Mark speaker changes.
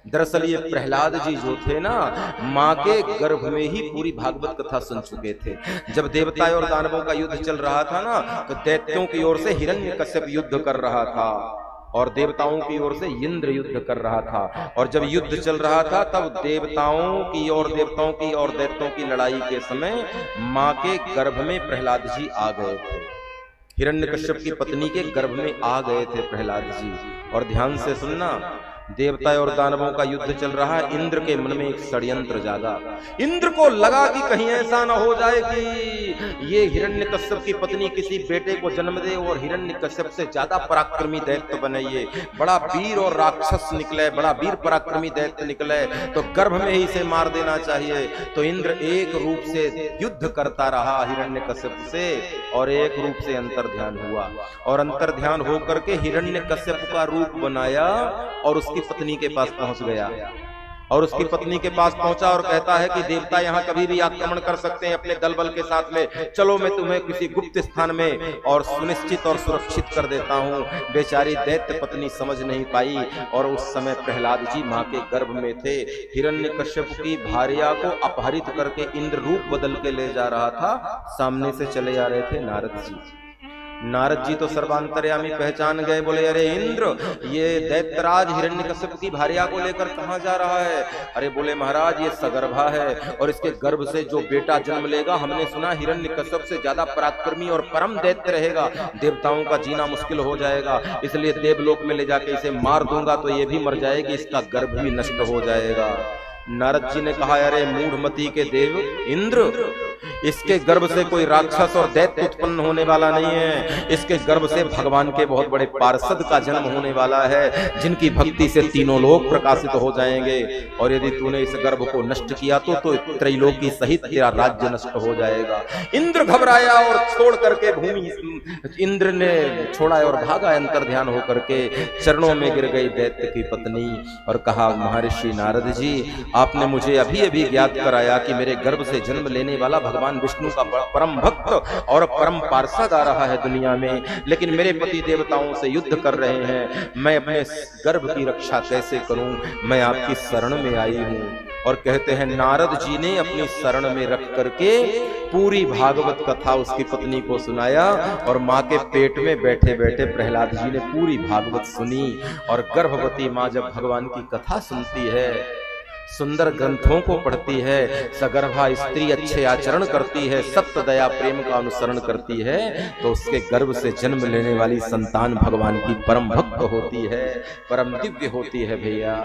Speaker 1: दरअसल ये प्रहलाद जी जो थे ना, माँ के गर्भ में ही पूरी भागवत कथा सुन चुके थे। जब देवता और दानवों का युद्ध चल रहा था ना, तो दैत्यों की ओर से हिरण्यकश्यप युद्ध कर रहा था और देवताओं की ओर से इंद्र युद्ध कर रहा था। और जब युद्ध चल रहा था तब देवताओं की और दैत्यों की लड़ाई के समय माँ के गर्भ में प्रहलाद जी आ गए थे। हिरण्यकश्यप की पत्नी के गर्भ में आ गए थे प्रहलाद जी। और ध्यान से सुनना, देवता और दानवों का युद्ध चल रहा है। इंद्र के मन में एक षड्यंत्र जागा। इंद्र को लगा कि कहीं ऐसा ना हो जाए कि ये हिरण्यकश्यप की पत्नी किसी बेटे को जन्म दे और हिरण्यकश्यप से ज्यादा पराक्रमी दैत्य बने, ये बड़ा वीर और राक्षस निकले, बड़ा वीर पराक्रमी दैत्य निकले, तो गर्भ में ही इसे मार देना चाहिए। तो इंद्र एक रूप से युद्ध करता रहा हिरण्यकश्यप से और एक रूप से अंतर्ध्यान हुआ और अंतर्ध्यान होकर के हिरण्यकश्यप का रूप बनाया और उसकी पत्नी के पास पहुंच गया। और उसकी पत्नी के पास पहुंचा और कहता है कि देवता यहां कभी भी आक्रमण कर सकते हैं अपने दल बल के साथ में, चलो मैं तुम्हें किसी गुप्त स्थान में और सुनिश्चित और सुरक्षित कर देता हूं। बेचारी दैत्य पत्नी समझ नहीं पाई और उस समय प्रहलाद जी मां के गर्भ में थे। हिरण्यकश्यप की भार्या को अपहरित करके इंद्र रूप बदल के ले जा रहा था। सामने से चले आ रहे थे नारद जी। नारद जी तो सर्वांतर्यामी पहचान गए, बोले अरे इंद्र, ये दैत्यराज हिरण्यकश्यप की भार्या को लेकर कहां जा रहा है? अरे बोले महाराज, ये सगर्भा है और इसके गर्भ से जो बेटा जन्म लेगा, हमने सुना हिरण्यकश्यप से ज्यादा पराक्रमी और परम दैत्य रहेगा, देवताओं का जीना मुश्किल हो जाएगा, इसलिए देवलोक में ले जाके इसे मार दूंगा तो ये भी मर जाएगी, इसका गर्भ भी नष्ट हो जाएगा। नारद जी ने कहा, अरे मूढ़मती के देव इंद्र, इसके गर्भ से कोई राक्षस और दैत्य उत्पन्न होने वाला नहीं है। इसके गर्भ से भगवान के बहुत बड़े पार्षद का जन्म होने वाला है, जिनकी भक्ति से तीनों लोक प्रकाशित हो जाएंगे। और यदि तूने इस गर्भ को नष्ट किया तो त्रैलोकी सहित तेरा राज्य नष्ट हो जाएगा। इंद्र घबराया और छोड़ करके भूमि, इंद्र ने छोड़ा और भागा अंतर्ध्यान होकर के। चरणों में गिर गई दैत्य की पत्नी और कहा, महर्षि नारद जी, आपने मुझे अभी अभी ज्ञात कराया कि मेरे गर्भ से जन्म लेने वाला भगवान विष्णु का परम भक्त और परम पार्षद आ रहा है दुनिया में, लेकिन मेरे पति देवताओं से युद्ध कर रहे हैं, मैं अपने गर्भ की रक्षा कैसे करूं? मैं आपकी शरण में आई हूं। और कहते हैं नारद जी ने अपनी शरण में रख करके पूरी भागवत कथा उसकी पत्नी को सुनाया और माँ के पेट में बैठे बैठे प्रहलाद जी ने पूरी भागवत सुनी। और गर्भवती माँ जब भगवान की कथा सुनती है, सुंदर ग्रंथों को पढ़ती है, सगर्भा स्त्री अच्छे आचरण करती है, सत्य दया प्रेम का अनुसरण करती है, तो उसके गर्भ से जन्म लेने वाली संतान भगवान की परम भक्त होती है, परम दिव्य होती है भैया।